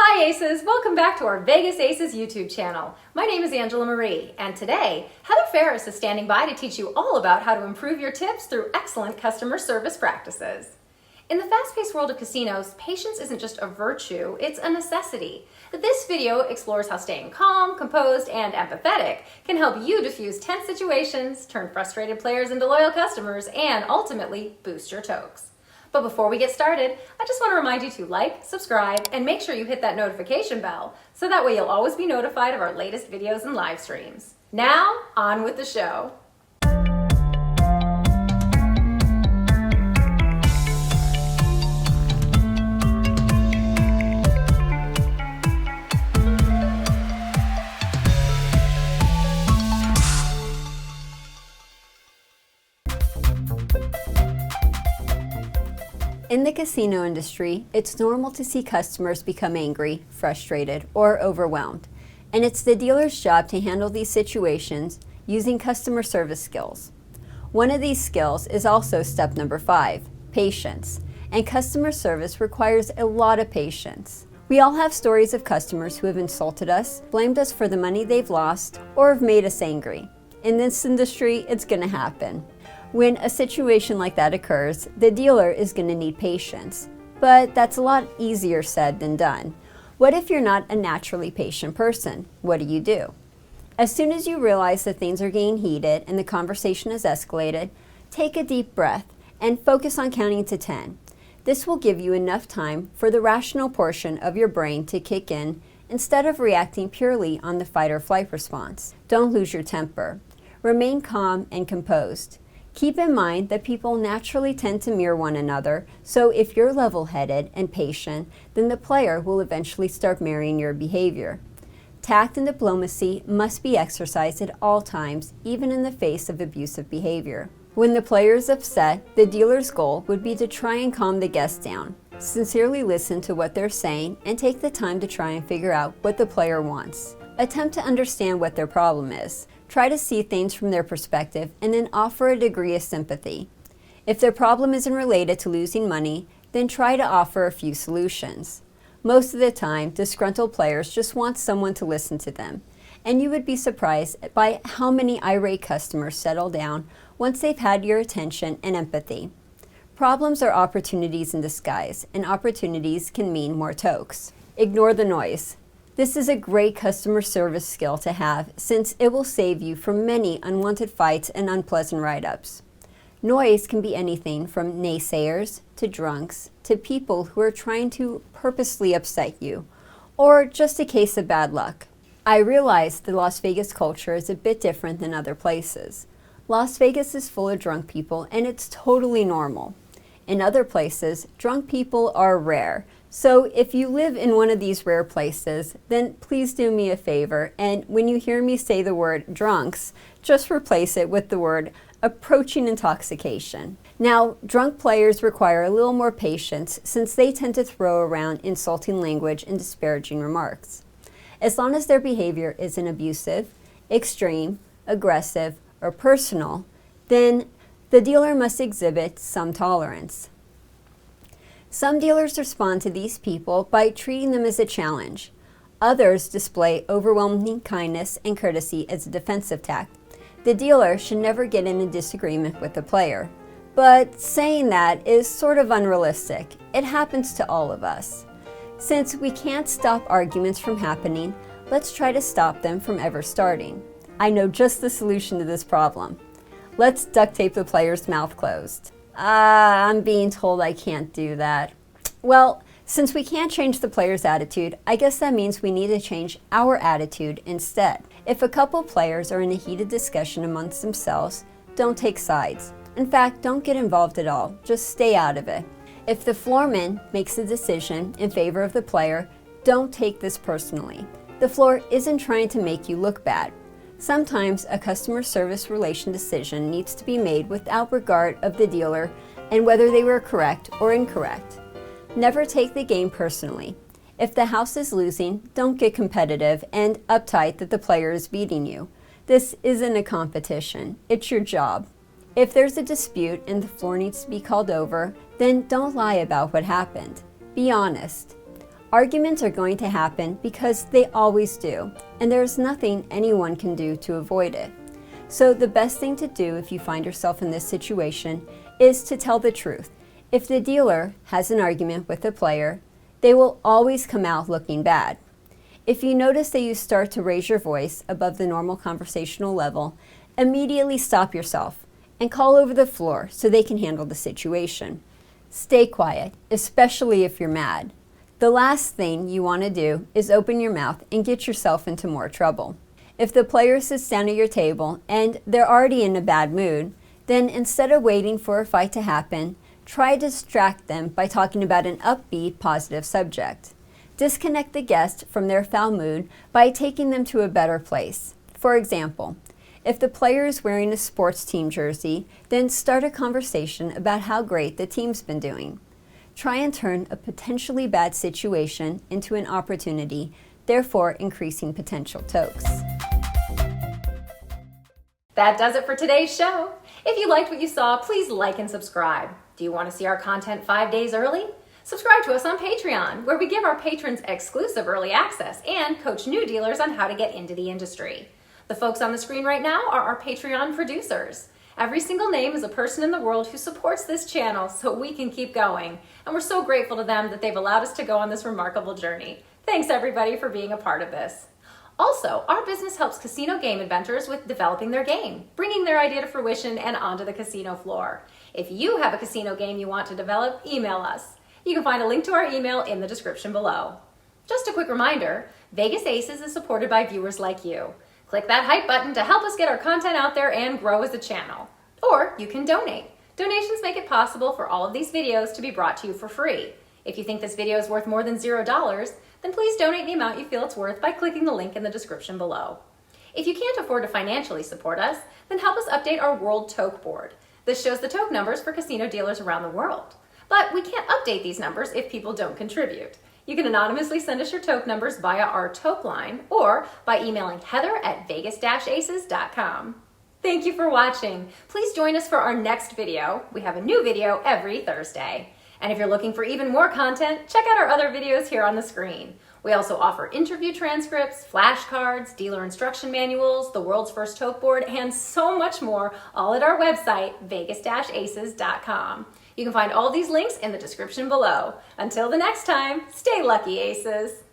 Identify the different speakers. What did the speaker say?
Speaker 1: Hi Aces, welcome back to our Vegas Aces YouTube channel. My name is Angela Marie, and today, Heather Ferris is standing by to teach you all about how to improve your tips through excellent customer service practices. In the fast-paced world of casinos, patience isn't just a virtue, it's a necessity. This video explores how staying calm, composed, and empathetic can help you diffuse tense situations, turn frustrated players into loyal customers, and ultimately boost your tokes. But before we get started, I just want to remind you to like, subscribe, and make sure you hit that notification bell so that way you'll always be notified of our latest videos and live streams. Now, on with the show.
Speaker 2: In the casino industry, it's normal to see customers become angry, frustrated, or overwhelmed, and it's the dealer's job to handle these situations using customer service skills. One of these skills is also step number 5, patience, and customer service requires a lot of patience. We all have stories of customers who have insulted us, blamed us for the money they've lost, or have made us angry. In this industry, it's going to happen. When a situation like that occurs, the dealer is going to need patience, but that's a lot easier said than done. What if you're not a naturally patient person? What do? As soon as you realize that things are getting heated and the conversation has escalated, take a deep breath and focus on counting to 10. This will give you enough time for the rational portion of your brain to kick in instead of reacting purely on the fight or flight response. Don't lose your temper. Remain calm and composed. Keep in mind that people naturally tend to mirror one another, so if you're level-headed and patient, then the player will eventually start mirroring your behavior. Tact and diplomacy must be exercised at all times, even in the face of abusive behavior. When the player is upset, the dealer's goal would be to try and calm the guest down. Sincerely listen to what they're saying and take the time to try and figure out what the player wants. Attempt to understand what their problem is. Try to see things from their perspective and then offer a degree of sympathy. If their problem isn't related to losing money, then try to offer a few solutions. Most of the time, disgruntled players just want someone to listen to them, and you would be surprised by how many irate customers settle down once they've had your attention and empathy. Problems are opportunities in disguise, and opportunities can mean more tokes. Ignore the noise. This is a great customer service skill to have since it will save you from many unwanted fights and unpleasant write-ups. Noise can be anything from naysayers to drunks to people who are trying to purposely upset you, or just a case of bad luck. I realize the Las Vegas culture is a bit different than other places. Las Vegas is full of drunk people and it's totally normal. In other places, drunk people are rare. So if you live in one of these rare places, then please do me a favor, and when you hear me say the word drunks, just replace it with the word approaching intoxication. Now, drunk players require a little more patience since they tend to throw around insulting language and disparaging remarks. As long as their behavior isn't abusive, extreme, aggressive, or personal, then the dealer must exhibit some tolerance. Some dealers respond to these people by treating them as a challenge. Others display overwhelming kindness and courtesy as a defensive tact. The dealer should never get in a disagreement with the player. But saying that is sort of unrealistic. It happens to all of us. Since we can't stop arguments from happening, let's try to stop them from ever starting. I know just the solution to this problem. Let's duct tape the player's mouth closed. I'm being told I can't do that. Well, since we can't change the player's attitude, I guess that means we need to change our attitude instead. If a couple players are in a heated discussion amongst themselves, don't take sides. In fact, don't get involved at all. Just stay out of it. If the floorman makes a decision in favor of the player, don't take this personally. The floor isn't trying to make you look bad. Sometimes a customer service relation decision needs to be made without regard of the dealer and whether they were correct or incorrect. Never take the game personally. If the house is losing, don't get competitive and uptight that the player is beating you. This isn't a competition, it's your job. If there's a dispute and the floor needs to be called over, then don't lie about what happened. Be honest. Arguments are going to happen because they always do, and there's nothing anyone can do to avoid it. So the best thing to do if you find yourself in this situation is to tell the truth. If the dealer has an argument with a player, they will always come out looking bad. If you notice that you start to raise your voice above the normal conversational level, immediately stop yourself and call over the floor so they can handle the situation. Stay quiet, especially if you're mad. The last thing you want to do is open your mouth and get yourself into more trouble. If the player sits down at your table and they're already in a bad mood, then instead of waiting for a fight to happen, try to distract them by talking about an upbeat, positive subject. Disconnect the guest from their foul mood by taking them to a better place. For example, if the player is wearing a sports team jersey, then start a conversation about how great the team's been doing. Try and turn a potentially bad situation into an opportunity, therefore increasing potential tokes.
Speaker 1: That does it for today's show. If you liked what you saw, please like and subscribe. Do you want to see our content 5 days early? Subscribe to us on Patreon, where we give our patrons exclusive early access and coach new dealers on how to get into the industry. The folks on the screen right now are our Patreon producers. Every single name is a person in the world who supports this channel so we can keep going. And we're so grateful to them that they've allowed us to go on this remarkable journey. Thanks everybody for being a part of this. Also, our business helps casino game inventors with developing their game, bringing their idea to fruition and onto the casino floor. If you have a casino game you want to develop, email us. You can find a link to our email in the description below. Just a quick reminder, Vegas Aces is supported by viewers like you. Click that hype button to help us get our content out there and grow as a channel. Or you can donate. Donations make it possible for all of these videos to be brought to you for free. If you think this video is worth more than $0, then please donate the amount you feel it's worth by clicking the link in the description below. If you can't afford to financially support us, then help us update our World Toke Board. This shows the toke numbers for casino dealers around the world. But we can't update these numbers if people don't contribute. You can anonymously send us your toke numbers via our toke line or by emailing heather@vegas-aces.com. Thank you for watching. Please join us for our next video. We have a new video every Thursday. And if you're looking for even more content, check out our other videos here on the screen. We also offer interview transcripts, flashcards, dealer instruction manuals, the world's first toke board, and so much more, all at our website, vegas-aces.com. You can find all these links in the description below. Until the next time, stay lucky, Aces.